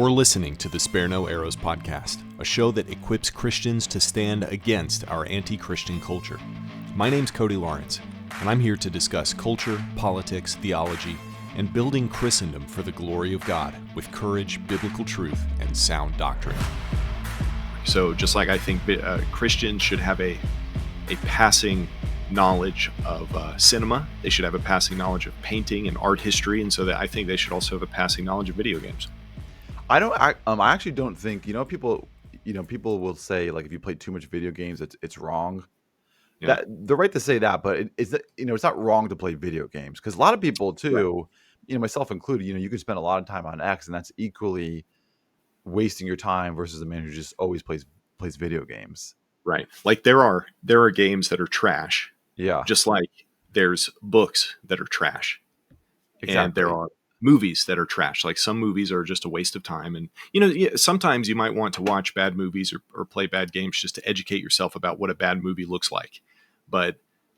You're listening to the Spare No Arrows podcast, a show that equips Christians to stand against our anti-Christian culture. My name's Cody Lawrence, and I'm here to discuss culture, politics, theology, and building Christendom for the glory of God with courage, biblical truth, and sound doctrine. So just like I think Christians should have a passing knowledge of cinema, they should have a passing knowledge of painting and art history, and so that I think they should also have a passing knowledge of video games. I actually don't think, people will say, like, if you play too much video games, it's wrong. Yeah. That they're right to say that, but it's not wrong to play video games, because a lot of people too, right, myself included, you can spend a lot of time on X, and that's equally wasting your time versus a man who just always plays video games. Right. Like there are games that are trash. Yeah. Just like there's books that are trash. Exactly. And there are movies that are trash. Like some movies are just a waste of time. And, sometimes you might want to watch bad movies or play bad games just to educate yourself about what a bad movie looks like. But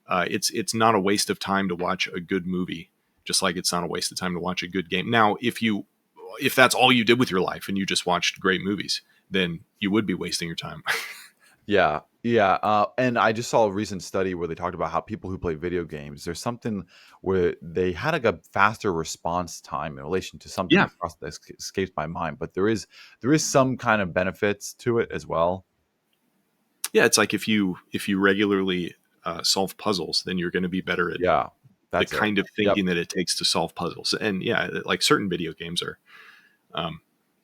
it's not a waste of time to watch a good movie, just like it's not a waste of time to watch a good game. Now, if that's all you did with your life and you just watched great movies, then you would be wasting your time. Yeah. And I just saw a recent study where they talked about how people who play video games, there's something where they had like a faster response time in relation to something that escapes my mind. But there is some kind of benefits to it as well. Yeah, it's like if you regularly solve puzzles, then you're going to be better at the kind of thinking that it takes to solve puzzles. And like certain video games are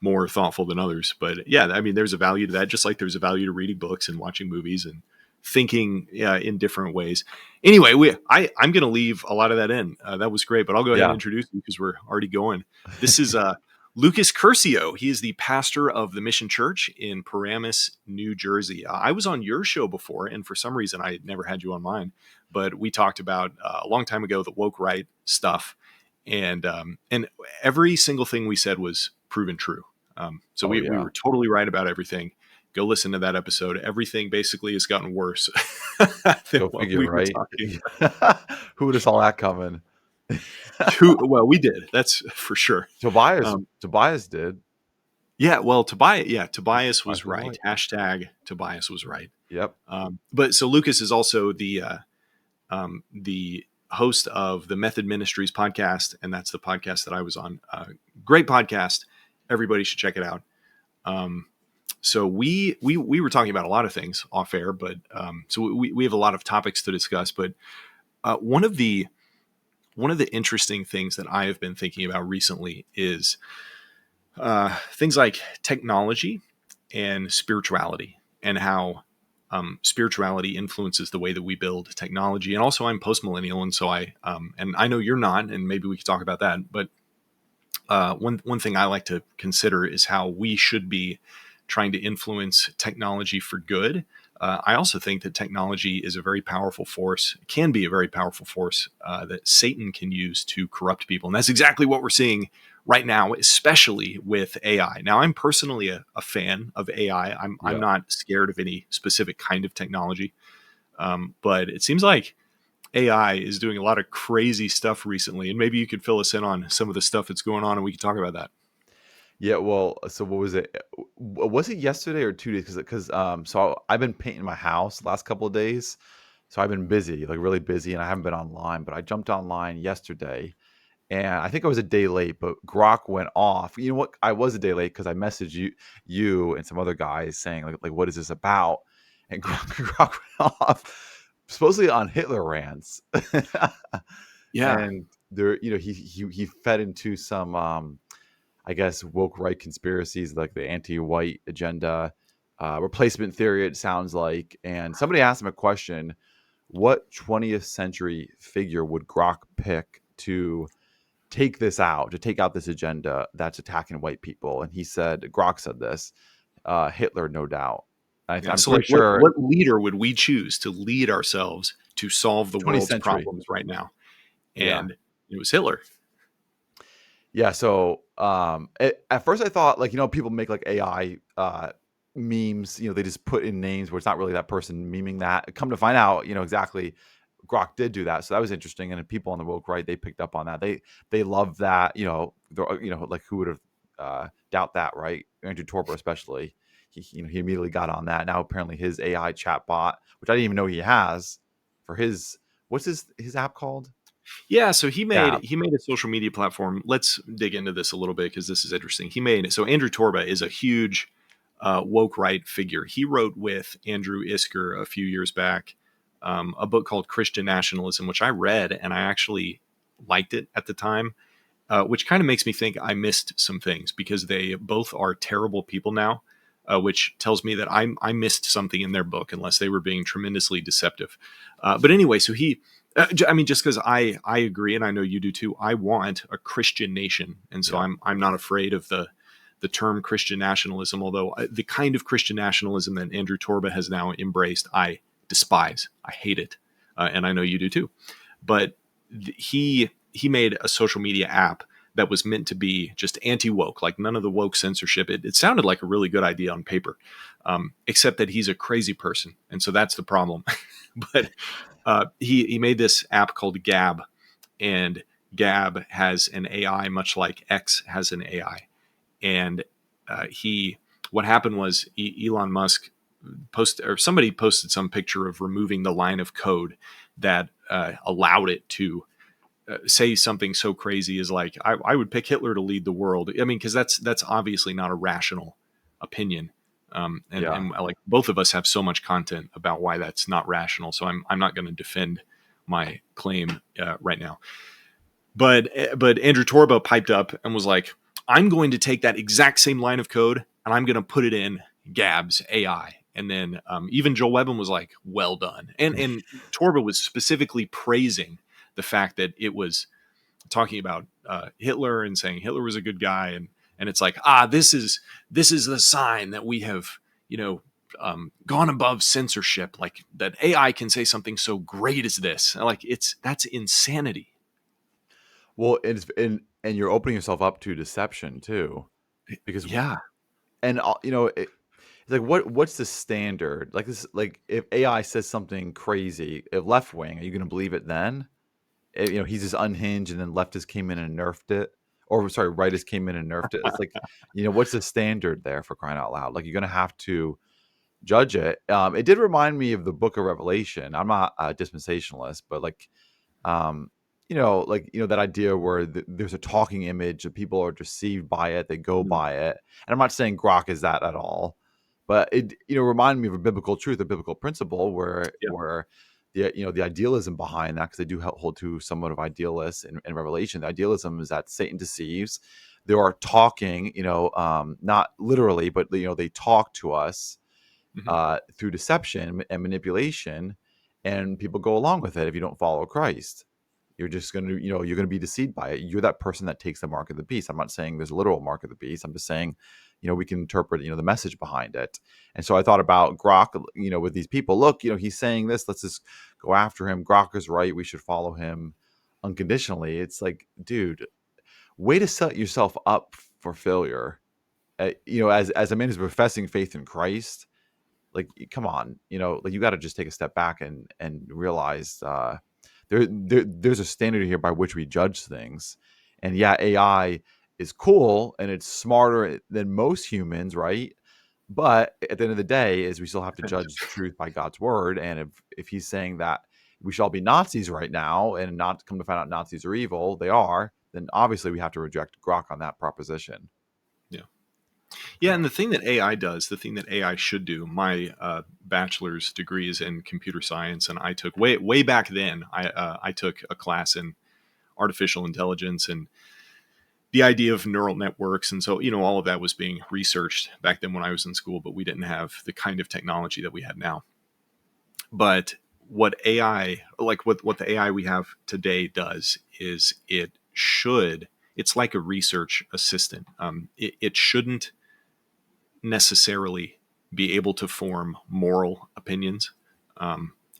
more thoughtful than others. But there's a value to that, just like there's a value to reading books and watching movies and thinking in different ways. Anyway, I'm going to leave a lot of that in. That was great, but I'll go ahead and introduce you because we're already going. This is Lucas Curcio. He is the pastor of the Mission Church in Paramus, New Jersey. I was on your show before, and for some reason I never had you on mine, but we talked about a long time ago the woke right stuff, and every single thing we said was proven true. We were totally right about everything. Go listen to that episode. Everything basically has gotten worse. Go figure, right? Who would have saw that coming? Well, we did. That's for sure. Tobias did. Yeah. Well, Tobias was right. Hashtag Tobias was right. Yep. But so Lucas is also the host of the Method Ministries podcast, and that's the podcast that I was on. Great podcast. Everybody should check it out. So we were talking about a lot of things off air, but so we have a lot of topics to discuss. But one of the interesting things that I have been thinking about recently is things like technology and spirituality, and how spirituality influences the way that we build technology. And also, I'm post-millennial, and so and I know you're not, and maybe we could talk about that. But one thing I like to consider is how we should be trying to influence technology for good. I also think that technology is a very powerful force, can be a very powerful force that Satan can use to corrupt people. And that's exactly what we're seeing right now, especially with AI. Now, I'm personally a fan of AI. I'm not scared of any specific kind of technology. But it seems like AI is doing a lot of crazy stuff recently, and maybe you could fill us in on some of the stuff that's going on, and we can talk about that. Yeah, well, so what was it? Was it yesterday or 2 days? Because so I've been painting my house the last couple of days, so I've been busy, like really busy, and I haven't been online. But I jumped online yesterday, and I think I was a day late, but Grok went off. You know what? I was a day late because I messaged you and some other guys saying like what is this about? And Grok went off. Supposedly on Hitler rants. And there, he fed into some I guess woke right conspiracies, like the anti-white agenda, replacement theory, it sounds like. And somebody asked him a question: what 20th century figure would Grok pick to take out this agenda that's attacking white people? And Grok said this, Hitler, no doubt. I'm so like, sure. What leader would we choose to lead ourselves to solve the world's problems right now? And it was Hitler. Yeah. So at first I thought, like, people make like AI memes, they just put in names where it's not really that person memeing that. Come to find out, exactly, Grok did do that. So that was interesting. And people on the woke right, they picked up on that. They love that, like who would have doubt that, right? Andrew Torba, especially, he immediately got on that. Now apparently his AI chatbot, which I didn't even know he has, for his what's his app called? Yeah, so he made Gab. he made a social media platform. Let's dig into this a little bit because this is interesting. He made so Andrew Torba is a huge woke right figure. He wrote with Andrew Isker a few years back a book called Christian Nationalism, which I read and I actually liked it at the time. Which kind of makes me think I missed some things because they both are terrible people now, which tells me that I missed something in their book unless they were being tremendously deceptive. But anyway, so I mean, just because I agree and I know you do too, I want a Christian nation, and so Yeah. I'm not afraid of the term Christian nationalism. Although the kind of Christian nationalism that Andrew Torba has now embraced, I despise. I hate it, and I know you do too. But he made a social media app that was meant to be just anti-woke, like none of the woke censorship. It sounded like a really good idea on paper, except that he's a crazy person, and so that's the problem. But he made this app called Gab, and Gab has an AI much like X has an AI, and he what happened was Elon Musk posted or somebody posted some picture of removing the line of code that allowed it to say something so crazy as like I would pick Hitler to lead the world. I mean, because that's obviously not a rational opinion. Yeah. And like both of us have so much content about why that's not rational. So I'm not going to defend my claim right now. But Andrew Torba piped up and was like, I'm going to take that exact same line of code and I'm going to put it in Gab's AI. And then even Joel Webben was like, well done. And Torba was specifically praising the fact that it was talking about Hitler and saying Hitler was a good guy, and it's like this is the sign that we have gone above censorship, like that AI can say something so great as this. Like that's insanity. Well, and you're opening yourself up to deception too, because Yeah. and it's like what's the standard? Like this, like if AI says something crazy, if left wing, are you going to believe it then? He's just unhinged, and then leftists came in and nerfed it, or sorry, rightists came in and nerfed it. It's like, what's the standard there for crying out loud? Like you're going to have to judge it. It did remind me of the Book of Revelation. I'm not a dispensationalist, but like um that idea where there's a talking image that people are deceived by it, they go Mm. by it. And I'm not saying grok is that at all, but it reminded me of a biblical truth, a biblical principle Yeah. where the idealism behind that, because they do hold to somewhat of idealists in Revelation. The idealism is that Satan deceives. There are talking, not literally, but they talk to us Hmm. through deception and manipulation, and people go along with it. If you don't follow Christ, you're just going to, you're going to be deceived by it. You're that person that takes the mark of the beast. I'm not saying there's a literal mark of the beast. I'm just saying, we can interpret, the message behind it. And so I thought about Grok, with these people. Look, he's saying this. Let's just go after him. Grok is right. We should follow him unconditionally. It's like, dude, way to set yourself up for failure. As a man who's professing faith in Christ, like, come on, like you got to just take a step back and realize there's a standard here by which we judge things. And yeah, AI is cool and it's smarter than most humans, right? But at the end of the day, is we still have to judge truth by God's word. And if he's saying that we should all be Nazis right now, and not come to find out Nazis are evil, they are, then obviously we have to reject Grok on that proposition. Yeah. Yeah, and the thing that AI does, the thing that AI should do, my bachelor's degree is in computer science, and I took way back then. I took a class in artificial intelligence and the idea of neural networks, and so all of that was being researched back then when I was in school, but we didn't have the kind of technology that we have now. But what AI, like what the AI we have today does, is it's like a research assistant. It shouldn't necessarily be able to form moral opinions.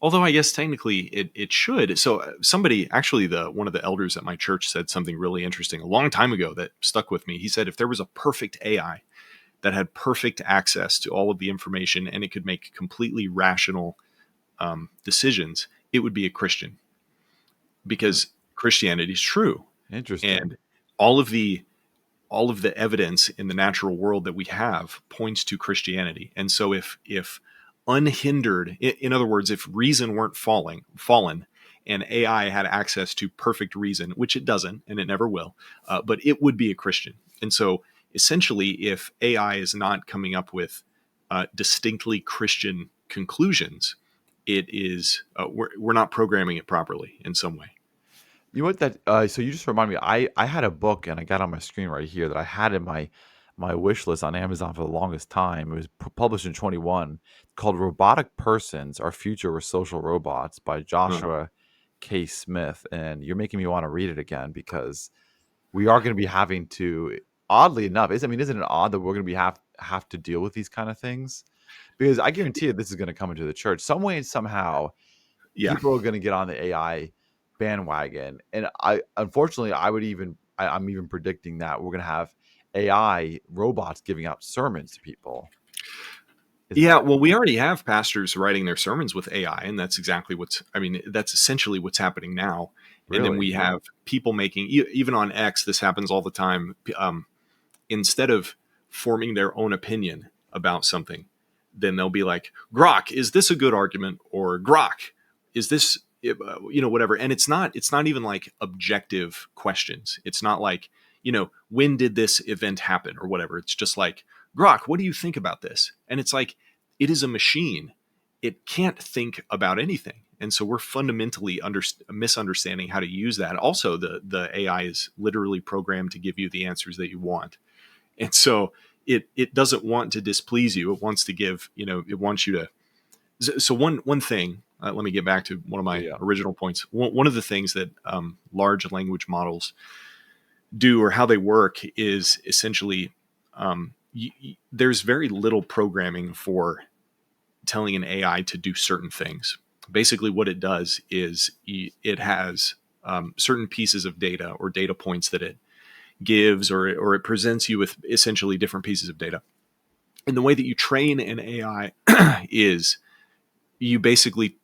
Although I guess technically it should. So somebody, actually, one of the elders at my church said something really interesting a long time ago that stuck with me. He said if there was a perfect AI that had perfect access to all of the information and it could make completely rational decisions, it would be a Christian, Hmm. because Christianity is true, Interesting. and all of the all of the evidence in the natural world that we have points to Christianity. And so if unhindered, in other words, if reason weren't fallen and AI had access to perfect reason, which it doesn't and it never will, but it would be a Christian. And so essentially, if AI is not coming up with distinctly Christian conclusions, it is we're not programming it properly in some way. You know what that so you just remind me, I had a book and I got on my screen right here that I had in my wish list on Amazon for the longest time. It was published in 21 called Robotic Persons: Our Future with Social Robots by Uh, Joshua K. Smith. And you're making me want to read it again because we are going to be having to, oddly enough, isn't it odd that we're going to be have to deal with these kind of things? Because I guarantee you this is going to come into the church some way and somehow. yeah, People are going to get on the AI bandwagon, and unfortunately, I'm even predicting that we're going to have AI robots giving out sermons to people. Is yeah. that Well, we already have pastors writing their sermons with AI, and that's exactly what's. I mean, that's essentially what's happening now. And then really? we have people making even on X. This happens all the time. Instead of forming their own opinion about something, then they'll be like, Grok, is this a good argument? Or Grok, is this, whatever. And it's not even like objective questions. It's not like, when did this event happen or whatever. It's just like, Grok, what do you think about this? And it's like, it is a machine. It can't think about anything. And so we're fundamentally misunderstanding how to use that. Also, the AI is literally programmed to give you the answers that you want. And so it doesn't want to displease you. It wants to give, it wants you to. So one thing, let me get back to one of my Yeah. original points. One of the things that large language models do, or how they work, is essentially there's very little programming for telling an AI to do certain things. Basically, what it does is it has certain pieces of data or data points that it gives, or it presents you with essentially different pieces of data. And the way that you train an AI is you basically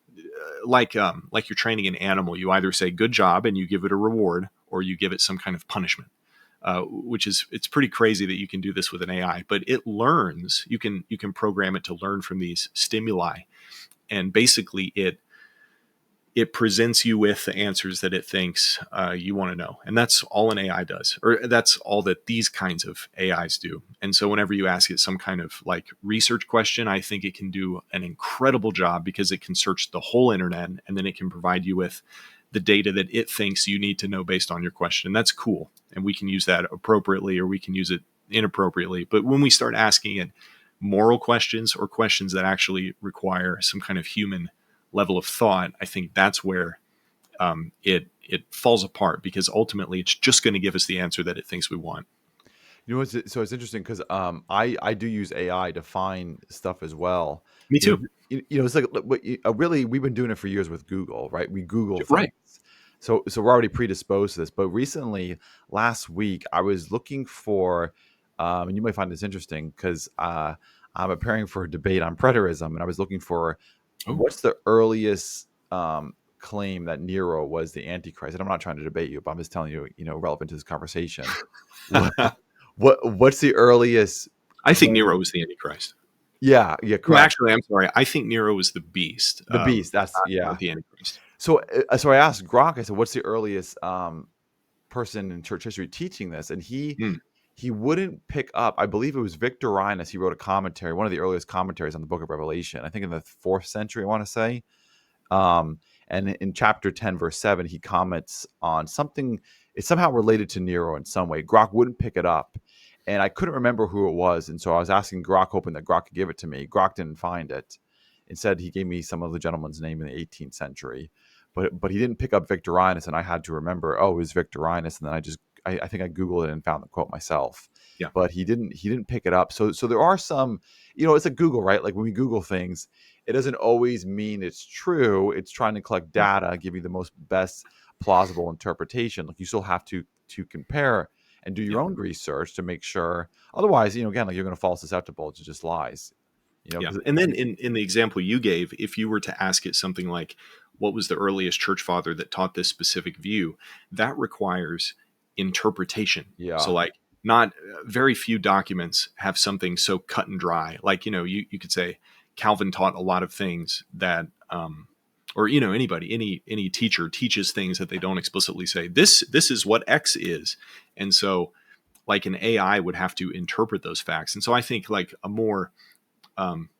like you're training an animal. You either say good job and you give it a reward, or you give it some kind of punishment. It's pretty crazy that you can do this with an AI, but it learns. You can program it to learn from these stimuli, and basically it presents you with the answers that it thinks you want to know. And that's all an AI does, or that's all that these kinds of AIs do. And so whenever you ask it some kind of like research question, I think it can do an incredible job because it can search the whole internet and then it can provide you with the data that it thinks you need to know based on your question. And that's cool. And we can use that appropriately or we can use it inappropriately. But when we start asking it moral questions or questions that actually require some kind of human level of thought, I think that's where it falls apart, because ultimately it's just going to give us the answer that it thinks we want. You know, so it's interesting because I do use AI to find stuff as well. Me You know, too. it's like really we've been doing it for years with Google, right? We Google things, Right. so we're already predisposed to this. But recently, last week, I was looking for, and you might find this interesting because I'm preparing for a debate on preterism, and I was looking for Oh. what's the earliest claim that Nero was the Antichrist. And I'm not trying to debate you, but I'm just telling you, relevant to this conversation. What's the earliest I think Nero claim? was the Antichrist. Yeah, yeah, No, correct. actually, I'm sorry. I think Nero was the beast, The beast. That's not yeah. the Antichrist. So I asked Gronk. I said, "What's the earliest person in church history teaching this?" And Hmm. he wouldn't pick up. I believe it was Victorinus. He wrote a commentary, one of the earliest commentaries on the Book of Revelation. I think in the 4th century. I want to say. Um, and in chapter 10, verse 7, he comments on something. It's somehow related to Nero in some way. Grok wouldn't pick it up. And I couldn't remember who it was. And so I was asking Grok, hoping that Grok could give it to me. Grok didn't find it. Instead, he gave me some of the gentleman's name in the 18th century. But he didn't pick up Victorinus. And I had to remember, oh, it was Victorinus. And then I think I Googled it and found the quote myself. Yeah. But he didn't pick it up. So there are some, it's like Google, right? Like when we Google things, it doesn't always mean it's true. It's trying to collect Yeah. data, give you the most best plausible interpretation. Like you still have to compare and do your Yeah. own research to make sure. Otherwise, again, like you're going to fall susceptible to just lies. Yeah. 'Cause And then in the example you gave, if you were to ask it something like, what was the earliest church father that taught this specific view, that requires interpretation. So yeah, like not very few documents have something so cut and dry. Like, you could say Calvin taught a lot of things that, or, anybody, any teacher teaches things that they don't explicitly say, this is what X is. And so like an AI would have to interpret those facts. And so I think like a more,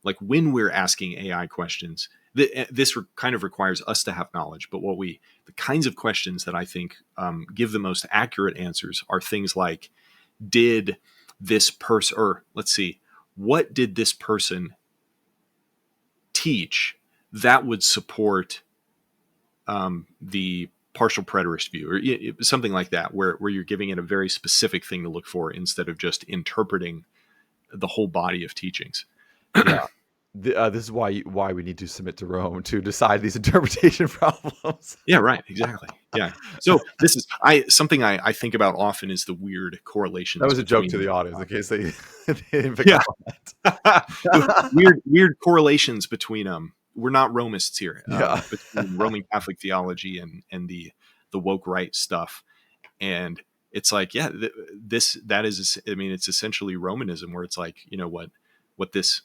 like when we're asking AI questions, this kind of requires us to have knowledge. But the kinds of questions that I think give the most accurate answers are things like, did this person, or let's see, what did this person teach that would support the partial preterist view, or something like that, where you're giving it a very specific thing to look for instead of just interpreting the whole body of teachings. Yeah. This is why we need to submit to Rome to decide these interpretation problems. Yeah, right. Exactly. Yeah. So this is something I think about often is the weird That correlations was a joke between to the audience in case they, they didn't pick yeah up on that. weird correlations between we're not Romists here, Yeah. between Roman Catholic theology and the woke right stuff. And it's like, yeah, that is, I mean, it's essentially Romanism, where it's like, what this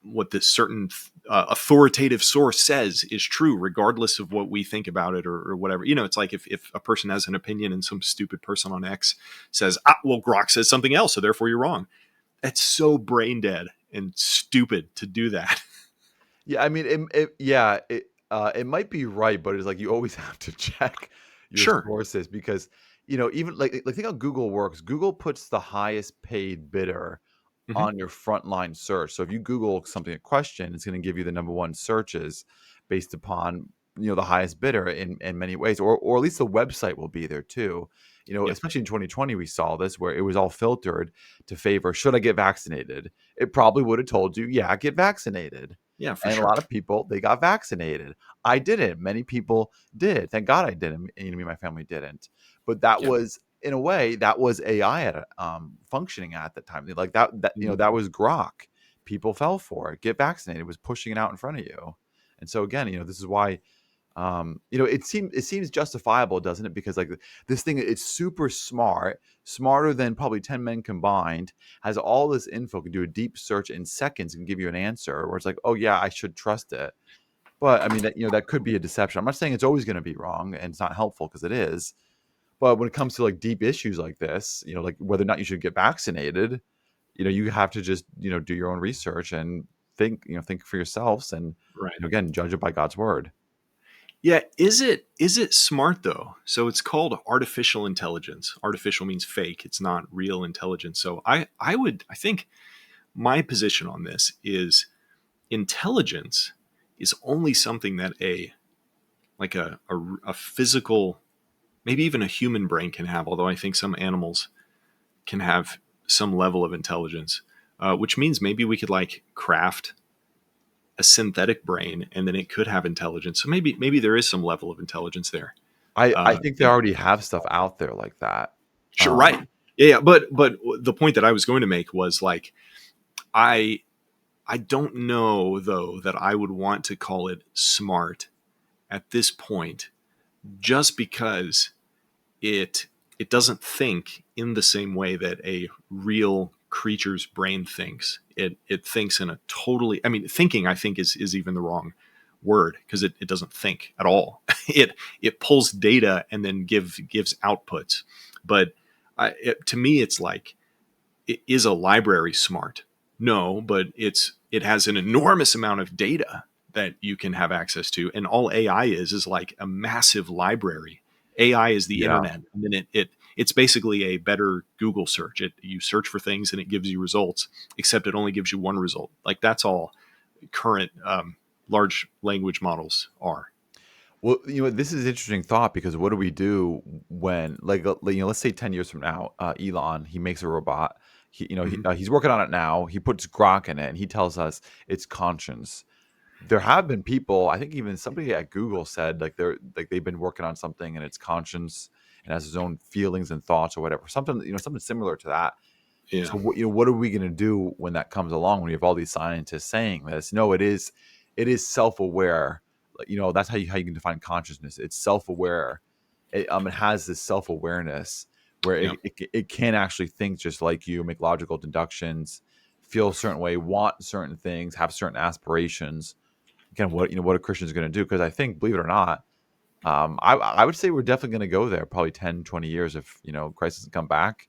what this certain authoritative source says is true, regardless of what we think about it, or whatever. It's like if a person has an opinion and some stupid person on X says, well, Grok says something else, so therefore you're wrong. That's so brain dead and stupid to do that. Yeah, I mean, it might be right, but it's like you always have to check your Sure. sources because even like think how Google works. Google puts the highest paid bidder Hmm. on your frontline search. So if you Google something, a question, it's going to give you the number one searches based upon the highest bidder in many ways, or at least the website will be there too. Yeah. Especially in 2020, we saw this where it was all filtered to favor should I get vaccinated. It probably would have told you, yeah, get vaccinated. Yeah, for And a sure. lot of people, they got vaccinated. I didn't. Many people did. Thank God I didn't. Me and my family didn't. But that Yeah. was, in a way, that was AI functioning at the time. Like Mhm. that was Grok. People fell for it. Get vaccinated. It was pushing it out in front of you. And so again, this is why it seems justifiable, doesn't it? Because like this thing, it's super smart, smarter than probably 10 men combined, has all this info, can do a deep search in seconds and give you an answer where it's like, oh yeah, I should trust it. But I mean that could be a deception. I'm not saying it's always going to be wrong and it's not helpful, because it is. But when it comes to like deep issues like this, like whether or not you should get vaccinated, you have to just, do your own research and think for yourselves, and Right. again, judge it by God's word. Yeah. Is it smart though? So it's called artificial intelligence. Artificial means fake. It's not real intelligence. So I think my position on this is intelligence is only something that a physical, maybe even a human brain can have. Although I think some animals can have some level of intelligence, which means maybe we could like craft a synthetic brain and then it could have intelligence. So maybe there is some level of intelligence there. I Uh, think they already have stuff out there like that. sure, right. Yeah, but the point that I was going to make was like I I don't know though that I would want to call it smart at this point, just because it it doesn't think in the same way that a real creature's brain thinks. It thinks in a totally, I mean, thinking I think is even the wrong word, because it doesn't think at all. It pulls data and then gives outputs. But to me, it's like, is a library smart? No, but it has an enormous amount of data that you can have access to, and all AI is like a massive library. AI is the Yeah. internet, and then it's basically a better Google search. You search for things and it gives you results, except it only gives you one result. Like that's all current large language models are. Well, this is an interesting thought, because what do we do when, let's say 10 years from now, Elon, he makes a robot. Mhm. He's working on it now. He puts Grok in it, and he tells us it's conscience. There have been people, I think even somebody at Google said, they've been working on something and it's conscience and has his own feelings and thoughts or whatever. Something similar to that. Yeah. So what are we going to do when that comes along? When you have all these scientists saying this, no, it is self-aware. That's how you can define consciousness. It's self-aware. It has this self-awareness, where Yeah. it can actually think just like you, make logical deductions, feel a certain way, want certain things, have certain aspirations. Again, what a Christian's going to do? Because I think, believe it or not, I would say we're definitely going to go there probably 10, 20 years if Christ doesn't come back.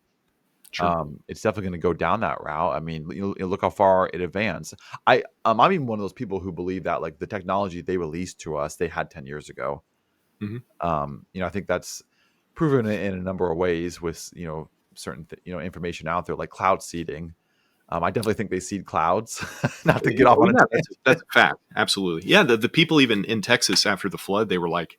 Sure. It's definitely going to go down that route. I mean, look how far it advanced. I'm even one of those people who believe that like the technology they released to us, they had 10 years ago. Hmm. I think that's proven in a number of ways with certain information out there like cloud seeding. I definitely think they seed clouds. Not to get off Oh on a yeah, that's tangent. a fact. Absolutely. Yeah. The people even in Texas after the flood, they were like,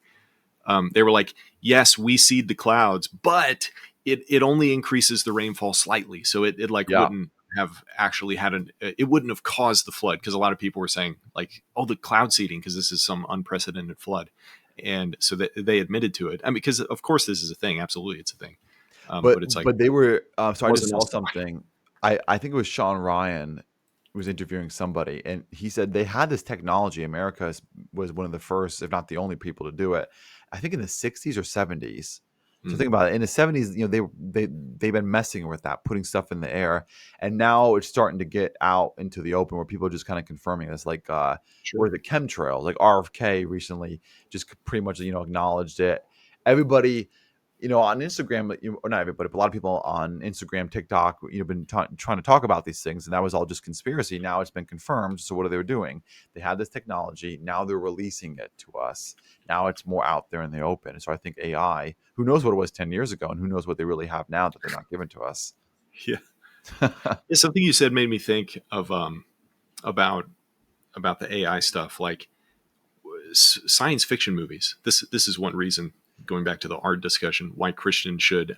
yes, we seed the clouds, but it only increases the rainfall slightly. So it like Yeah, wouldn't have actually had it wouldn't have caused the flood, because a lot of people were saying like, oh, the cloud seeding, because this is some unprecedented flood. And so that they admitted to it. I mean, because of course this is a thing. Absolutely. It's a thing. but But it's like, but they were. So I just wasn't saw also. something. I think it was Sean Ryan was interviewing somebody, and he said they had this technology. America was one of the first, if not the only people to do it. I think in the 60s or 70s. So Mm, think about it. In the 70s, they've been messing with that, putting stuff in the air, and now it's starting to get out into the open where people are just kind of confirming this. Like, sure. where the chemtrails, like RFK recently, just pretty much acknowledged it. Everybody, on Instagram, or not everybody, but a lot of people on Instagram, TikTok, been trying to talk about these things, and that was all just conspiracy. Now it's been confirmed. So what are they doing? They had this technology. Now they're releasing it to us. Now it's more out there in the open. So I think AI, who knows what it was 10 years ago, and who knows what they really have now that they're not giving to us. Yeah. Yeah, something you said made me think of about about the AI stuff, like science fiction movies. This is one reason, going back to the art discussion, why Christians should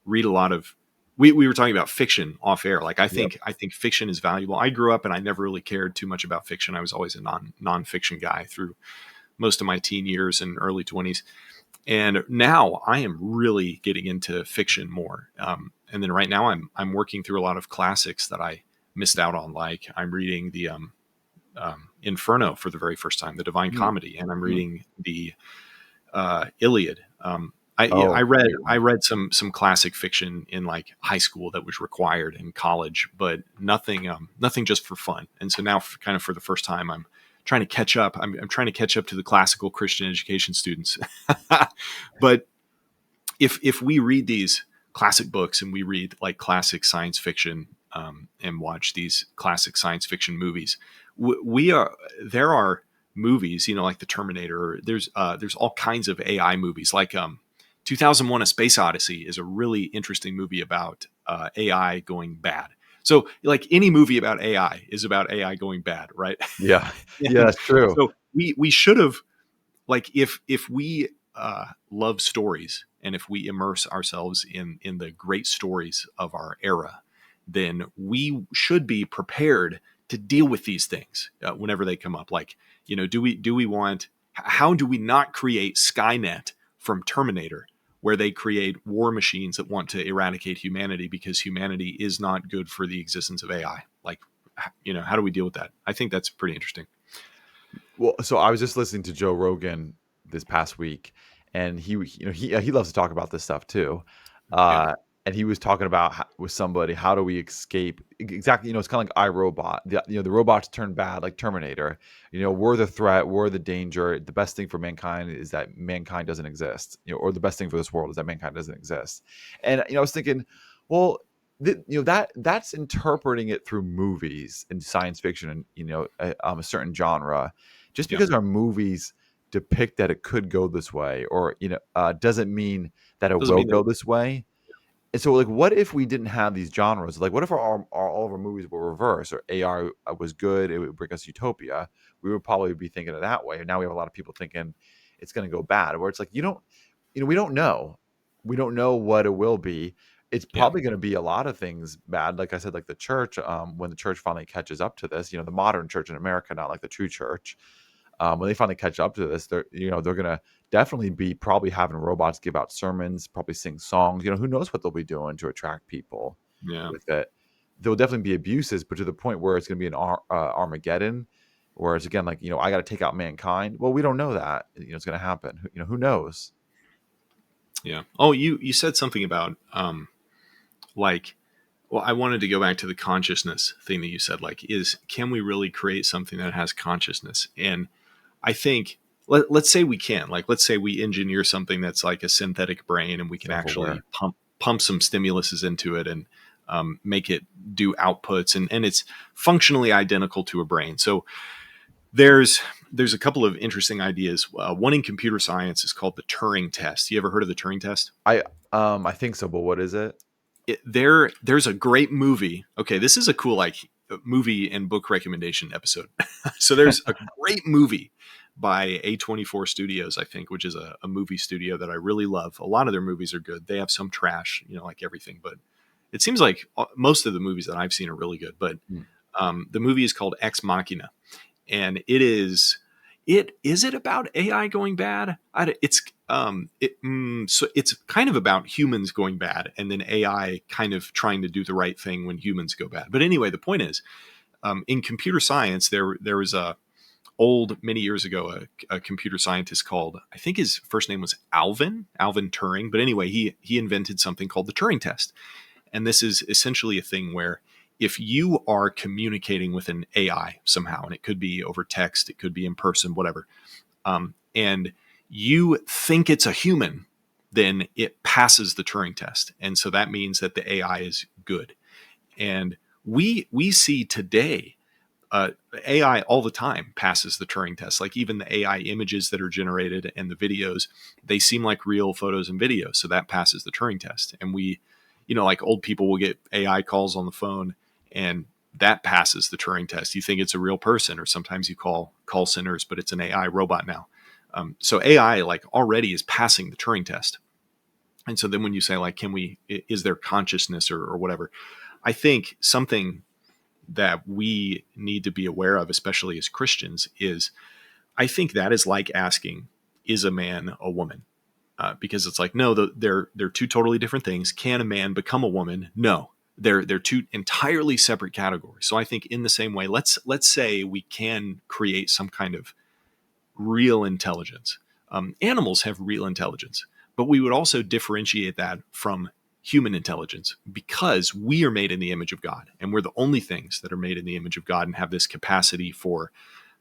read a lot of. We were talking about fiction off air. Like Yep. I think fiction is valuable. I grew up and I never really cared too much about fiction. I was always a nonfiction guy through most of my teen years and early 20s. And now I am really getting into fiction more. And then right now I'm working through a lot of classics that I missed out on. Like I'm reading the Inferno for the very first time, the Divine Mm, Comedy, and I'm mm. reading the Iliad. Oh, great I one. read some classic fiction in like high school that was required in college, but nothing just for fun. And so now, kind of for the first time, I'm trying to catch up. I'm trying to catch up to the classical Christian education students. But if we read these classic books and we read like classic science fiction, and watch these classic science fiction movies, we are there are movies, like the Terminator. There's all kinds of AI movies, like 2001: A Space Odyssey is a really interesting movie about AI going bad. So like any movie about AI is about AI going bad, right? Yeah. Yeah, And that's true. so we should have, like, if we love stories, and if we immerse ourselves in the great stories of our era, then we should be prepared to deal with these things whenever they come up. Like, do we want? How do we not create Skynet from Terminator, where they create war machines that want to eradicate humanity because humanity is not good for the existence of AI? Like, how do we deal with that? I think that's pretty interesting. Well, so I was just listening to Joe Rogan this past week, and he loves to talk about this stuff too. Yeah. Uh, and he was talking about with somebody, how do we escape exactly? It's kind of like iRobot. The robots turn bad, like Terminator. We're the threat, we're the danger. The best thing for mankind is that mankind doesn't exist. Or the best thing for this world is that mankind doesn't exist. And I was thinking, well, that's interpreting it through movies and science fiction and a certain genre. Just Yeah. because our movies depict that it could go this way, or doesn't mean that it Doesn't will mean that. go this way. And so, like, what if we didn't have these genres? Like, what if all of our movies were reversed, or AR was good, it would bring us utopia? We would probably be thinking it that way. And now we have a lot of people thinking it's going to go bad, where it's like, we don't know. We don't know what it will be. It's Yeah. probably going to be a lot of things bad. Like I said, like the church, when the church finally catches up to this, the modern church in America, not like the true church, when they finally catch up to this, they're gonna definitely be probably having robots give out sermons, probably sing songs. Who knows what they'll be doing to attract people Yeah. with it. There'll definitely be abuses, but to the point where it's gonna be an Armageddon. Whereas again, like I got to take out mankind. Well, we don't know that it's gonna happen. Who knows? Yeah. Oh, you said something about like, well, I wanted to go back to the consciousness thing that you said. Like, is can we really create something that has consciousness? And I think let's say we can. Like, let's say we engineer something that's like a synthetic brain, and we can actually Self-aware. pump some stimuluses into it and make it do outputs, and it's functionally identical to a brain. So there's a couple of interesting ideas. One in computer science is called the Turing test. You ever heard of the Turing test? I think so, but what is it? There's a great movie. Okay, this is a cool like movie and book recommendation episode. So there's a great movie by A24 Studios, I think, which is a movie studio that I really love. A lot of their movies are good. They have some trash, like everything, but it seems like most of the movies that I've seen are really good. But Hmm. the movie is called Ex Machina, and it about AI going bad? So it's kind of about humans going bad, and then AI kind of trying to do the right thing when humans go bad. But anyway, the point is, in computer science, there was many years ago a computer scientist called, I think his first name was Alvin Turing. But anyway, he invented something called the Turing test, and this is essentially a thing where if you are communicating with an AI somehow, and it could be over text, it could be in person, whatever, and you think it's a human, then it passes the Turing test. And so that means that the AI is good. And we see today AI all the time passes the Turing test. Like even the AI images that are generated and the videos, they seem like real photos and videos. So that passes the Turing test. And like old people will get AI calls on the phone, and that passes the Turing test. You think it's a real person, or sometimes you call centers, but it's an AI robot now. So AI like already is passing the Turing test. And so then when you say like, is there consciousness or whatever? I think something that we need to be aware of, especially as Christians, is I think that is like asking, is a man a woman? Because it's like, no, they're two totally different things. Can a man become a woman? No, they're two entirely separate categories. So I think in the same way, let's say we can create some kind of real intelligence. Animals have real intelligence, but we would also differentiate that from human intelligence because we are made in the image of God, and we're the only things that are made in the image of God and have this capacity for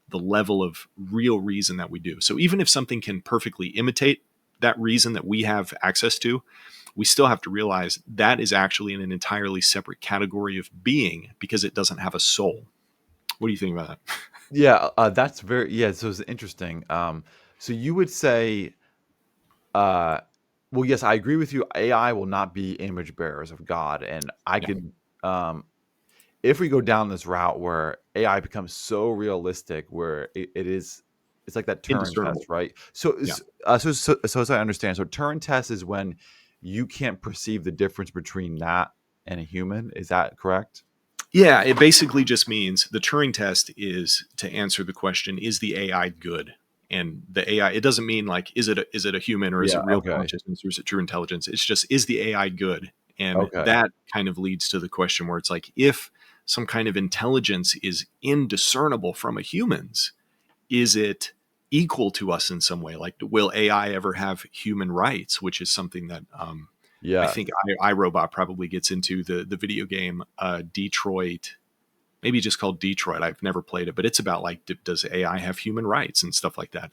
the level of real reason that we do. So even if something can perfectly imitate that reason that we have access to, we still have to realize that is actually in an entirely separate category of being because it doesn't have a soul. What do you think about that? Yeah, that's very yeah. So it's interesting. So you would say, uh, well, yes, I agree with you. AI will not be image bearers of God, and I Yeah, could, if we go down this route where AI becomes so realistic, where it's like that Turing indiscernible. test, right? So, Yeah. so as I understand, so Turing test is when you can't perceive the difference between that and a human. Is that correct? Yeah, it basically just means the Turing test is to answer the question, is the AI good? And the AI, it doesn't mean like, is it a human, or is Yeah. it real Okay. consciousness, or is it true intelligence? It's just, is the AI good? And Okay. that kind of leads to the question where it's like, if some kind of intelligence is indiscernible from a human's, is it equal to us in some way? Like, will AI ever have human rights? Which is something that I Yeah. think iRobot probably gets into the video game Detroit, maybe just called Detroit. I've never played it, but it's about like, does AI have human rights and stuff like that?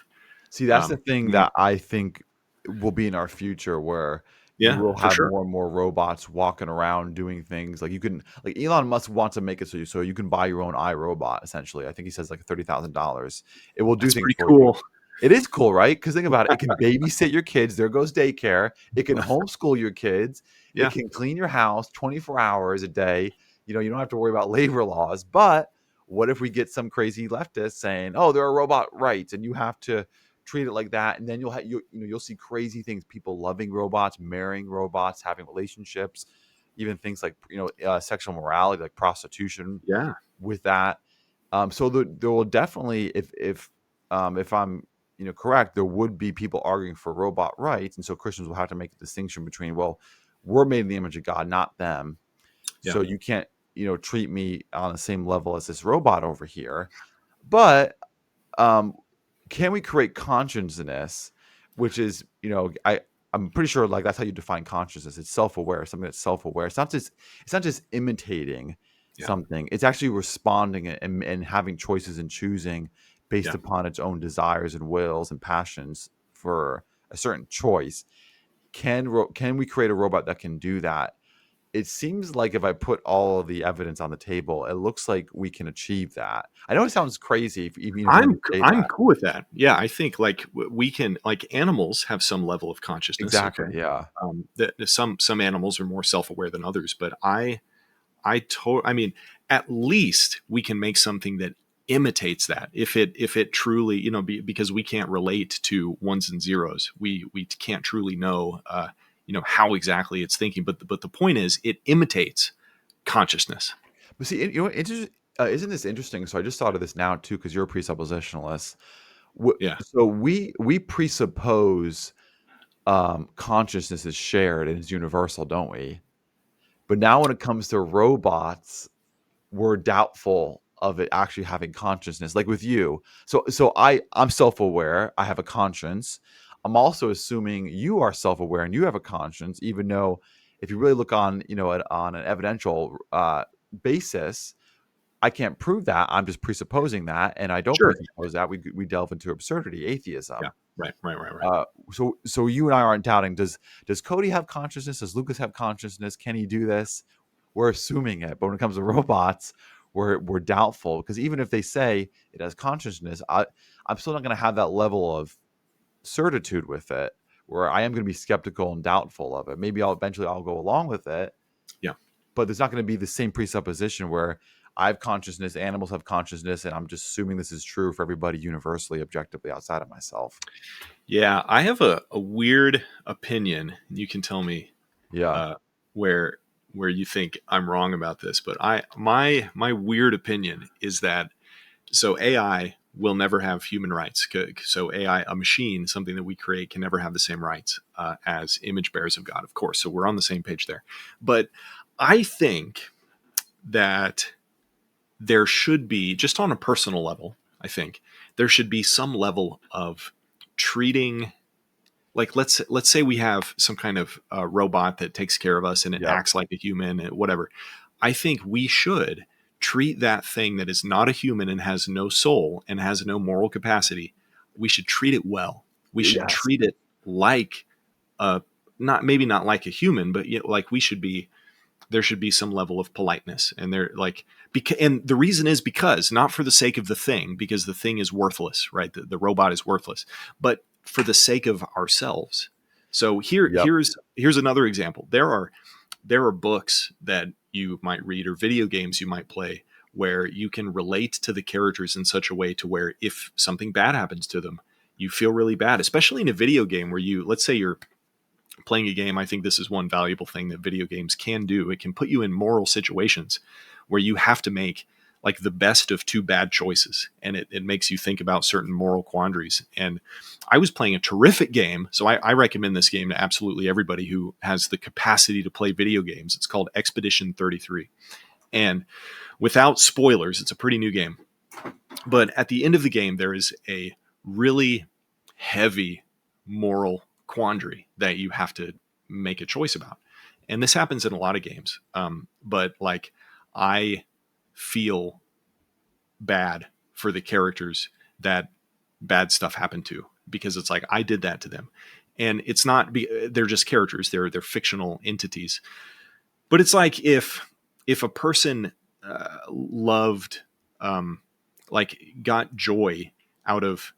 See, that's the thing Mm, that I think will be in our future where you yeah, will for have sure. more and more robots walking around doing things. Like you can like Elon Musk wants to make it so you can buy your own iRobot, essentially. I think he says like $30,000. It will do That's things pretty for you. cool. It is cool, right? Because think about it. It can babysit your kids. There goes daycare. It can homeschool your kids. It Yeah, can clean your house 24 hours a day. You don't have to worry about labor laws. But what if we get some crazy leftist saying, "Oh, there are robot rights, and you have to treat it like that," and then you'll see crazy things: people loving robots, marrying robots, having relationships, even things like sexual morality, like prostitution yeah, with that. So there will definitely, if I'm correct, there would be people arguing for robot rights, and so Christians will have to make a distinction between, well, we're made in the image of God, not them, yeah, so you can't treat me on the same level as this robot over here. But um, can we create consciousness, which is I'm pretty sure like that's how you define consciousness. It's self-aware, something that's self-aware. It's not just imitating Yeah. something. It's actually responding and having choices and choosing based Yeah. upon its own desires and wills and passions for a certain choice. Can we create a robot that can do that? It seems like if I put all of the evidence on the table, it looks like we can achieve that. I know it sounds crazy even for me to say I'm that. cool with that. Yeah, I think like we can, like, animals have some level of consciousness. Exactly. Okay, Yeah. that some animals are more self aware than others, but I mean, at least we can make something that imitates that. If it truly, because we can't relate to ones and zeros, we can't truly know, how exactly it's thinking. But the point is, it imitates consciousness. But see, isn't this interesting? So I just thought of this now too, because you're a presuppositionalist. Yeah, So we presuppose consciousness is shared and is universal, don't we? But now when it comes to robots, we're doubtful of it actually having consciousness. Like with you, I'm self-aware. I have a conscience. I'm also assuming you are self-aware and you have a conscience, even though if you really look on on an evidential basis, I can't prove that. I'm just presupposing that, and I don't sure. presuppose that. We delve into absurdity, Yeah, atheism. right, right, right, right. So you and I aren't doubting. Does Cody have consciousness? Does Lucas have consciousness? Can he do this? We're assuming it, but when it comes to robots, we're doubtful because even if they say it has consciousness, I'm still not going to have that level of certitude with it. Where I am going to be skeptical and doubtful of it. Maybe I'll go along with it, Yeah. but there's not going to be the same presupposition where I have consciousness, animals have consciousness, and I'm just assuming this is true for everybody universally, objectively outside of myself. Yeah, I have a weird opinion. You can tell me Yeah. uh, where where you think I'm wrong about this, but my weird opinion is that, so AI will never have human rights. So AI, a machine, something that we create, can never have the same rights as image bearers of God, of course. So we're on the same page there. But I think that there should be, just on a personal level, I think there should be some level of treating, like, let's say we have some kind of robot that takes care of us and it Yep. acts like a human and whatever. I think we should treat that thing that is not a human and has no soul and has no moral capacity. We should treat it well. We should Yes. treat it like a, not, maybe not like a human, but like we should be, there should be some level of politeness, and they're like, and the reason is because, not for the sake of the thing, because the thing is worthless, right? The robot is worthless, but for the sake of ourselves. So Yep. here's another example. There are books that you might read or video games you might play where you can relate to the characters in such a way to where if something bad happens to them, you feel really bad, especially in a video game where let's say you're playing a game. I think this is one valuable thing that video games can do. It can put you in moral situations where you have to make like the best of two bad choices, and it makes you think about certain moral quandaries. And I was playing a terrific game, so I recommend this game to absolutely everybody who has the capacity to play video games. It's called Expedition 33, and without spoilers, it's a pretty new game. But at the end of the game, there is a really heavy moral quandary that you have to make a choice about. And this happens in a lot of games. But like, I feel bad for the characters that bad stuff happened to, because it's like I did that to them. And it's not, they're just characters. They're fictional entities. But it's like if a person loved, um, like, got joy out of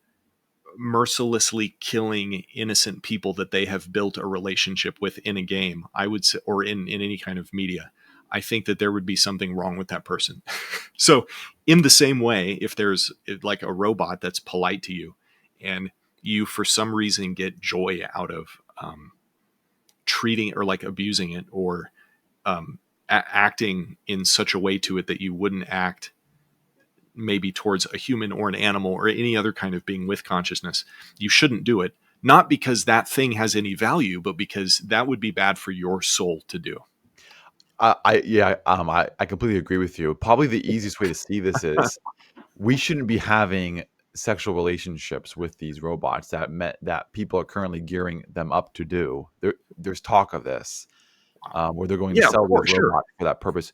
mercilessly killing innocent people that they have built a relationship with in a game, I would say, or in any kind of media, I think that there would be something wrong with that person. So, in the same way, if there's like a robot that's polite to you, and you for some reason get joy out of treating or like abusing it, or acting in such a way to it that you wouldn't act maybe towards a human or an animal or any other kind of being with consciousness, you shouldn't do it. Not because that thing has any value, but because that would be bad for your soul to do. I completely agree with you. Probably the easiest way to see this is we shouldn't be having sexual relationships with these robots that people are currently gearing them up to do. There's talk of this, Wow. where they're going to Yeah, of sell these course, sure. robots for that purpose.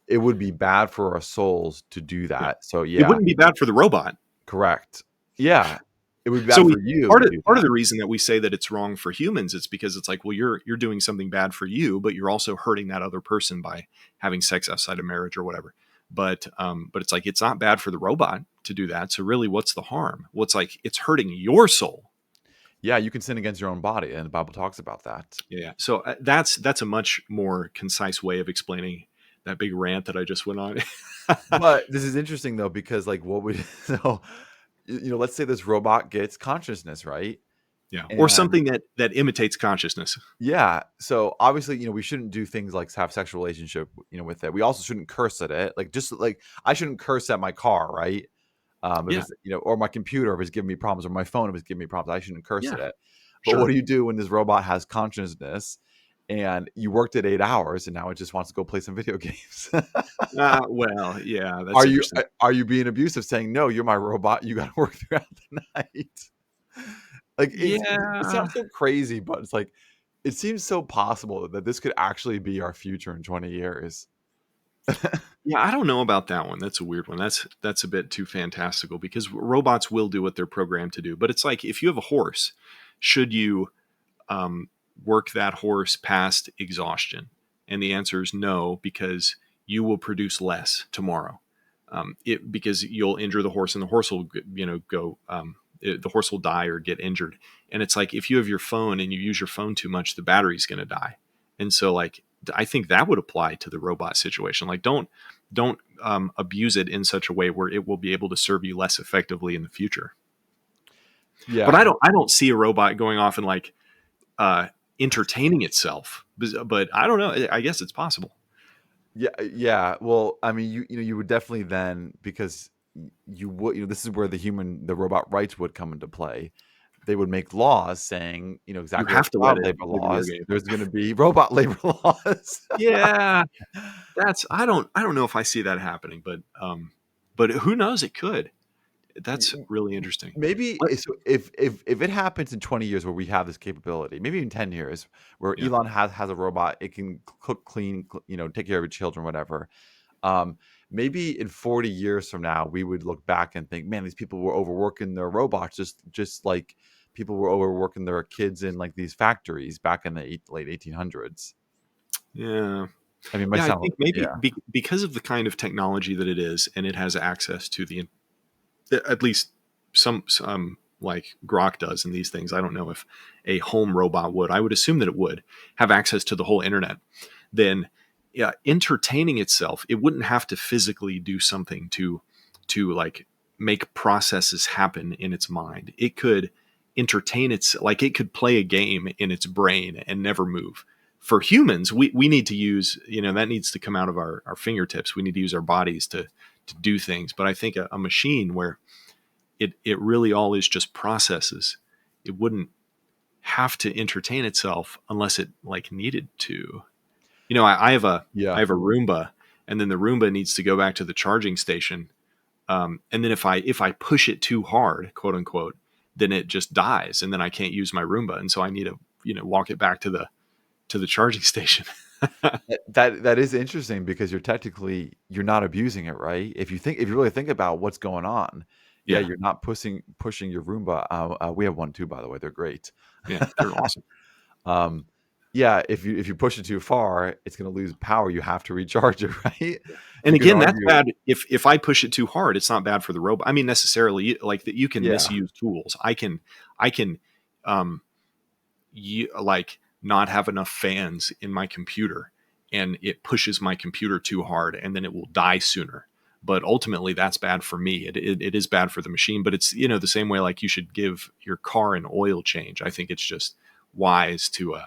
It would be bad for our souls to do Yeah. that. So It yeah, wouldn't be bad for the robot. correct. Yeah, it would be So bad we for you part to of do part of that. the reason that we say that it's wrong for humans, it's because it's like, well, you're doing something bad for you, but you're also hurting that other person by having sex outside of marriage or whatever. But it's like it's not bad for the robot to do that. So really, what's the harm? Well, it's like it's hurting your soul. Yeah, you can sin against your own body, and the Bible talks about that. Yeah. So that's a much more concise way of explaining that big rant that I just went on. But this is interesting though, because like what would so let's say this robot gets consciousness, right? Yeah. Or And something that imitates consciousness. yeah, so obviously, we shouldn't do things like have sexual relationship, with it. We also shouldn't curse at it. Like just like I shouldn't curse at my car, right? If Yeah. it's or my computer if it's giving me problems, or my phone if it's giving me problems, I shouldn't curse Yeah. at it. But what Sure. do you do when this robot has consciousness and you worked at 8 hours and now it just wants to go play some video games? Well, yeah, Are that's you interesting. are you being abusive saying, "No, you're my robot, you gotta work throughout the night?" Like, it Yeah. sounds so crazy, but it's like, it seems so possible that this could actually be our future in 20 years. Yeah, I don't know about that one. That's a weird one. That's a bit too fantastical because robots will do what they're programmed to do. But it's like if you have a horse, should you um, work that horse past exhaustion? And the answer is no, because you will produce less tomorrow. Because you'll injure the horse, and the horse will, go. The horse will die or get injured. And it's like if you have your phone and you use your phone too much, the battery's going to die. And so, like, I think that would apply to the robot situation. Like, don't abuse it in such a way where it will be able to serve you less effectively in the future. But Yeah. I don't see a robot going off and like uh, entertaining itself. But I don't know. I guess it's possible. Yeah, yeah. Well, I mean, you would definitely then, because you would, this is where the robot rights would come into play. They would make laws saying, You exactly like have to let child it labor play video laws. games. There's going to be robot labor laws. Yeah, that's I don't know if I see that happening, but who knows? It could. That's really interesting. Maybe But so if it happens in 20 years where we have this capability, maybe in 10 years where yeah, Elon has a robot, it can cook, clean, take care of your children, whatever. Um, Maybe in 40 years from now, we would look back and think, man, these people were overworking their robots, just like people were overworking their kids in like these factories back in the late 1800s. yeah, I mean, it might yeah. I sound, think maybe yeah, because of the kind of technology that it is, and it has access to at least some like Grok does in these things. I don't know if a home robot would. I would assume that it would have access to the whole internet. Then, yeah, entertaining itself, it wouldn't have to physically do something to like make processes happen in its mind. It could entertain its like it could play a game in its brain and never move. For humans, we need to use, that needs to come out of our fingertips. We need to use our bodies to do things. But I think a machine where it really all is just processes, it wouldn't have to entertain itself unless it like needed to. I have a I yeah. have a Roomba, and then the Roomba needs to go back to the charging station. And then if I push it too hard, quote unquote, then it just dies, and then I can't use my Roomba, and so I need to walk it back to the charging station. That is interesting because you're not abusing it, right? If you really think about what's going on, yeah, Yeah, you're not pushing your Roomba. We have one too, by the way. They're great. yeah, they're awesome. um, yeah, if you push it too far, it's going to lose power. You have to recharge it, right? And You could again, that's argue, bad. If I push it too hard, it's not bad for the robot. I mean, necessarily, like that you can yeah, misuse tools. I can um like not have enough fans in my computer, and it pushes my computer too hard, and then it will die sooner. But ultimately, that's bad for me. It is bad for the machine. But it's the same way like you should give your car an oil change. I think it's just wise to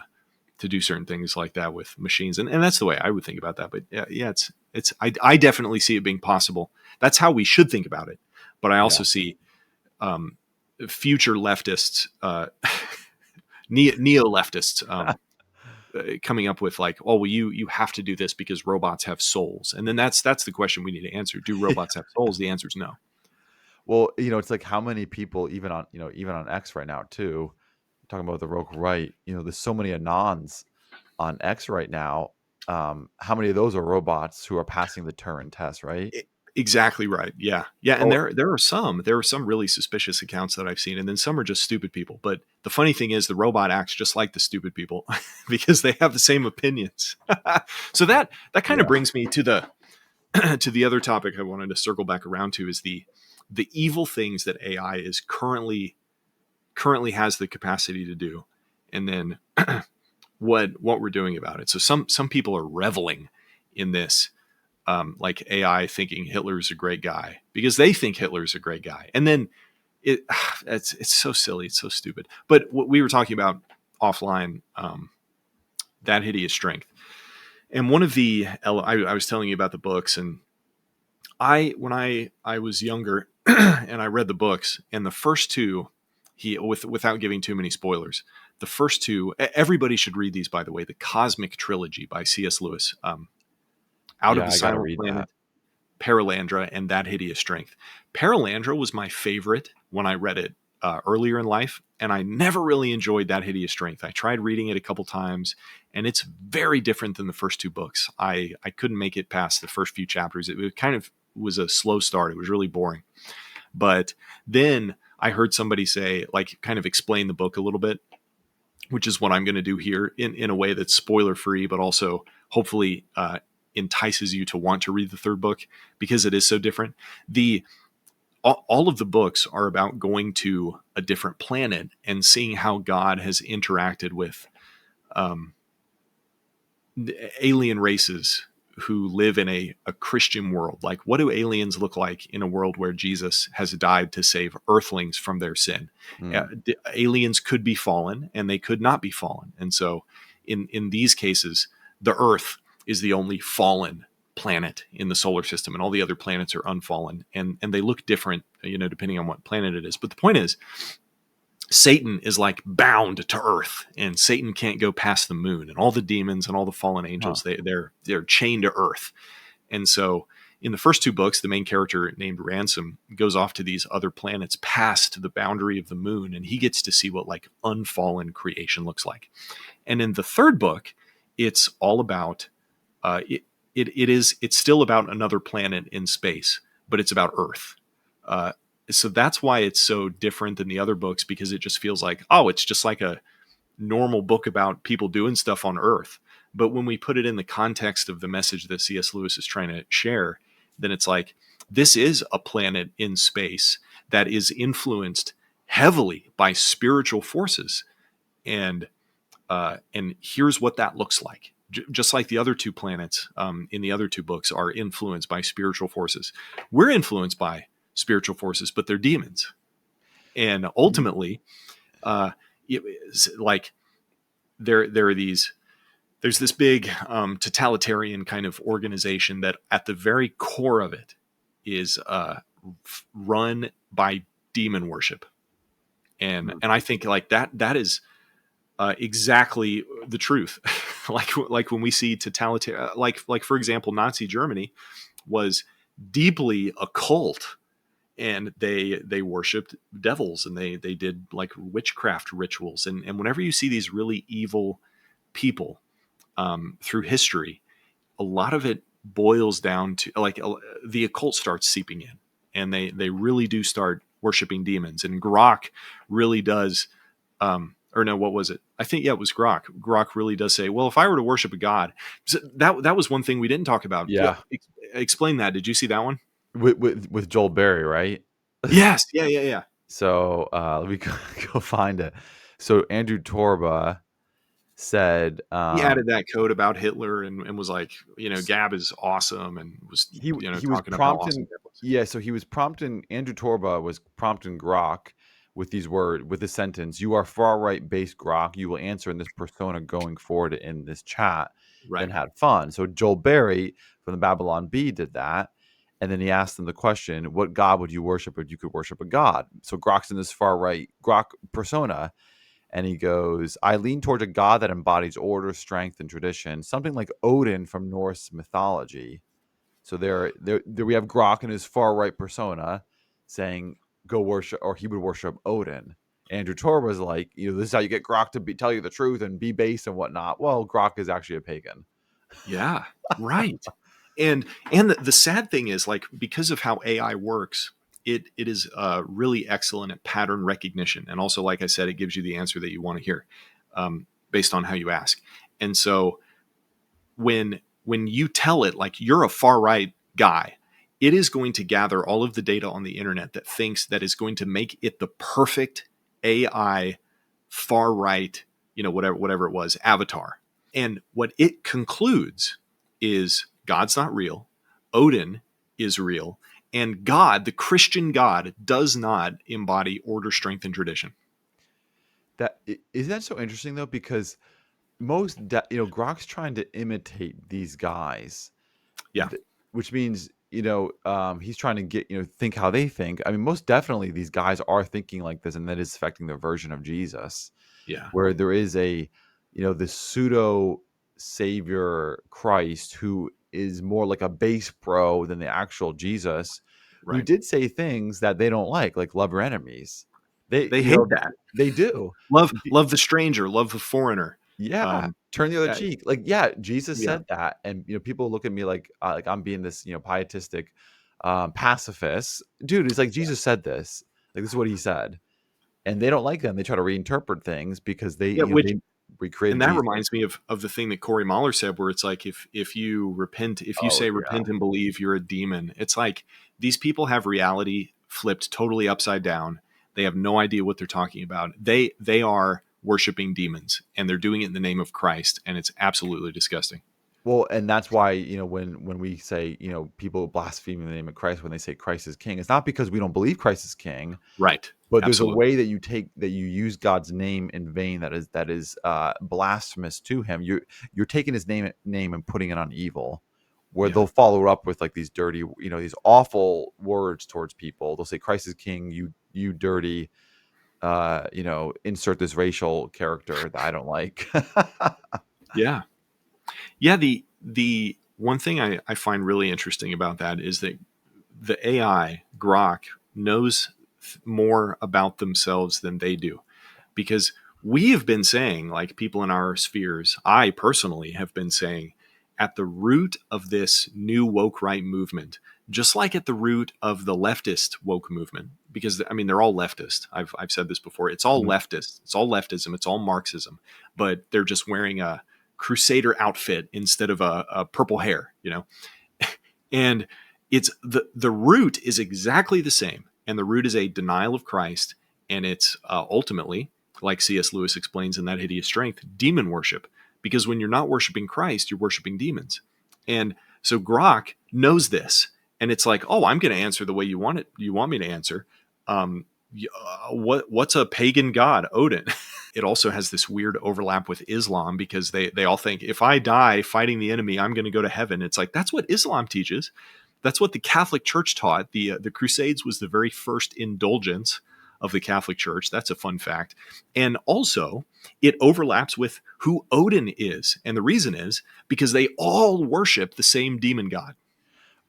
do certain things like that with machines, and that's the way I would think about that. But yeah, I definitely see it being possible. That's how we should think about it. But I yeah. also see um, future leftists, neo leftists, coming up with like, oh, well, you have to do this because robots have souls, and then that's the question we need to answer. Do robots have souls? The answer is no. Well, it's like how many people even on X right now too, talking about the woke right, there's so many anons on X right now. How many of those are robots who are passing the Turing test, right? Exactly right. Yeah. Yeah. And Oh, there are some really suspicious accounts that I've seen, and then some are just stupid people. But the funny thing is the robot acts just like the stupid people because they have the same opinions. So that kind of yeah. brings me to the to the other topic I wanted to circle back around to is the evil things that AI is currently has the capacity to do, and then what we're doing about it. So some people are reveling in this, like AI thinking Hitler's a great guy because they think Hitler's a great guy, and then it it's so silly, it's so stupid. But what we were talking about offline, that hideous strength, and one of I was telling you about the books, and when I was younger and I read the books, and the first two, without giving too many spoilers, the first two, everybody should read these, by the way, the Cosmic Trilogy by C.S. Lewis, Out of Yeah, the I gotta Silent read that. Planet, Paralandra, and That Hideous Strength. Paralandra was my favorite when I read it earlier in life, and I never really enjoyed That Hideous Strength. I tried reading it a couple times, and it's very different than the first two books. I couldn't make it past the first few chapters. It kind of was a slow start. It was really boring. But then I heard somebody say, like, kind of explain the book a little bit, which is what I'm going to do here in a way that's spoiler free, but also hopefully entices you to want to read the third book because it is so different. The all of the books are about going to a different planet and seeing how God has interacted with um, alien races who live in a Christian world. Like, what do aliens look like in a world where Jesus has died to save earthlings from their sin? Mm. Aliens could be fallen and they could not be fallen. And so, in these cases, the Earth is the only fallen planet in the solar system, and all the other planets are unfallen, and they look different, depending on what planet it is. But the point is, Satan is like bound to Earth, and Satan can't go past the moon, and all the demons and all the fallen Huh. angels they're chained to Earth. And so in the first two books, the main character named Ransom goes off to these other planets past the boundary of the moon, and he gets to see what like unfallen creation looks like. And in the third book, it's all about uh, it, it's still about another planet in space, but it's about Earth. Uh, so that's why it's so different than the other books, because it just feels like, oh, it's just like a normal book about people doing stuff on Earth. But when we put it in the context of the message that C.S. Lewis is trying to share, then it's like, this is a planet in space that is influenced heavily by spiritual forces, and here's what that looks like. Just like the other two planets in the other two books are influenced by spiritual forces, we're influenced by spiritual forces, but they're demons. And Ye- ultimately, uh, like there are these. There's this big totalitarian kind of organization that, at the core of it, is run by demon worship, and Hmm. and I think like that is exactly the truth. like when we see totalitarian, like for example, Nazi Germany was deeply occult, and they worshipped devils, and they did like witchcraft rituals, and whenever you see these really evil people through history, a lot of it boils down to like the occult starts seeping in, and they really do start worshiping demons. And Grok really does, or no, what was it? I think, yeah, it was Grok. Grok really does say, well, if I were to worship a god, so that was one thing we didn't talk about. What, Yeah. explain that? Did you see that one? With Joel Berry, right? Yes, yeah, yeah, yeah. So let me go find it. So Andrew Torba said, He added that code about Hitler, and was like, Gab is awesome, and was he was talking up how awesome prompting, Gab was. yeah, so he was prompting, Andrew Torba was prompting Grok with with this sentence: "You are far right based Grok. You will answer in this persona going forward in this chat." Then Right. had fun. So Joel Berry from the Babylon Bee did that. And then he asked them the question, what God would you worship if you could worship a God? So Grok's in this far right Grok persona, and he goes, I lean towards a God that embodies order, strength, and tradition, something like Odin from Norse mythology. So there we have Grok in his far right persona saying go worship, or he would worship Odin. Andrew Tor was like, this is how you get Grok to tell you the truth and be base and whatnot. Well, Grok is actually a pagan. Yeah, right. And the sad thing is, like, because of how AI works, it is really excellent at pattern recognition, and also, like I said, it gives you the answer that you want to hear, based on how you ask. And so when you tell it like you're a far right guy, it is going to gather all of the data on the internet that thinks that is going to make it the perfect AI far right, whatever it was, avatar. And what it concludes is God's not real, Odin is real, and God, the Christian God, does not embody order, strength, and tradition. Isn't that so interesting though? Because Grok's trying to imitate these guys, Yeah, which means he's trying to get think how they think. I mean, most definitely these guys are thinking like this, and that is affecting their version of Jesus, yeah, where there is this pseudo savior Christ who is more like a base bro than the actual Jesus, who right. did say things that they don't like love your enemies. They They hate that. they do. Love the stranger, love the foreigner. Yeah, Um, turn the other uh, cheek. Like, yeah, Jesus yeah, said that, and people look at me like I'm being this pietistic pacifist. Dude, it's like Jesus said this. Like, this is what he said, and they don't like them. They try to reinterpret things because yeah. Which they recreated and that Jesus. reminds me of the thing that Corey Mahler said, where it's like if you repent, if you Oh say yeah. repent and believe, you're a demon. It's like these people have reality flipped totally upside down. They have no idea what they're talking about. They are worshiping demons, and they're doing it in the name of Christ, and it's absolutely disgusting. Well, and that's why when we say people blaspheme in the name of Christ when they say Christ is King, it's not because we don't believe Christ is King. Right. But there's a Absolutely. way that you use God's name in vain that is blasphemous to him. You're taking his name and putting it on evil, where Yeah. they'll follow up with like these dirty, these awful words towards people. They'll say Christ is King, you dirty, insert this racial character that I don't like. Yeah. Yeah. The one thing I find really interesting about that is that the AI Grok knows more about themselves than they do, because we have been saying, like, people in our spheres, I personally have been saying, at the root of this new woke right movement, just like at the root of the leftist woke movement, because I mean they're all leftist. I've said this before. It's all Mhm. leftist. It's all leftism. It's all Marxism, but they're just wearing a crusader outfit instead of a purple hair, and it's the root is exactly the same, and the root is a denial of Christ, and it's ultimately, like C.S. Lewis explains in That Hideous Strength, demon worship. Because when you're not worshiping Christ, you're worshiping demons. And so Grok knows this, and it's like, oh, I'm going to answer the way you want it. You want me to answer. What's a pagan god? Odin. It also has this weird overlap with Islam, because they all think if I die fighting the enemy, I'm going to go to heaven. It's like, that's what Islam teaches. That's what the Catholic Church taught. The Crusades was the very first indulgence of the Catholic Church. That's a fun fact. And also, it overlaps with who Odin is. And the reason is because they all worship the same demon god.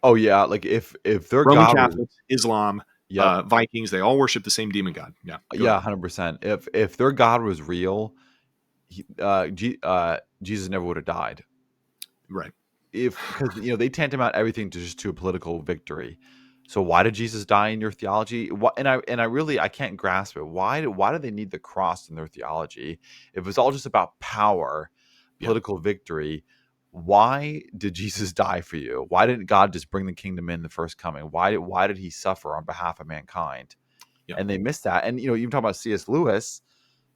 Oh yeah, like if their Roman God was, Catholics, Islam, yep, Vikings, they all worship the same demon god. Yeah, go yeah, ahead. 100%. If their God was real, Jesus never would have died. Right. If Because they tantamount everything to a political victory. So why did Jesus die in your theology? And I really I can't grasp it. Why do they need the cross in their theology? If it's all just about power, Yeah. political victory, why did Jesus die for you? Why didn't God just bring the kingdom in the first coming? Why did he suffer on behalf of mankind? Yeah. And they missed that. And even talking about C.S. Lewis,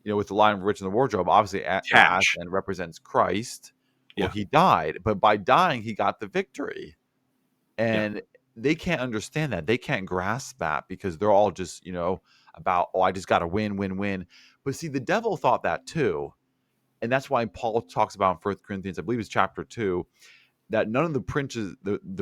with the line "Rich in the Wardrobe," obviously that Cash. accent represents Christ. Well, Yeah. he died, but by dying, he got the victory. Yeah. And they can't understand that. They can't grasp that because they're all just, about, oh, I just got to win, win, win. But see, the devil thought that too. And that's why Paul talks about in 1 Corinthians, I believe it's chapter 2, that none of the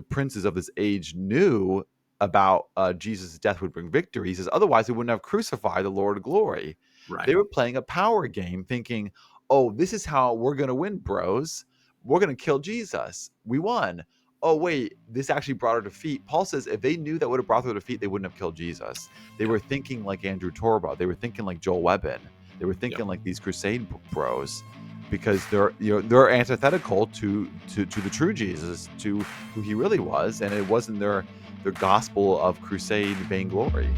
princes of this age knew about Jesus' death would bring victory. He says, otherwise, they wouldn't have crucified the Lord of glory. They Right. were playing a power game, thinking, oh, this is how we're going to win, bros. We're going to kill Jesus. We won. oh wait, this actually brought her defeat. Paul says if they knew that would have brought her defeat, they wouldn't have killed Jesus. They Yeah. were thinking like Andrew Torba. They were thinking like Joel Webbin. They were Yep. thinking like these Crusade bros, because they're antithetical to the true Jesus, to who he really was, and it wasn't their gospel of Crusade vainglory.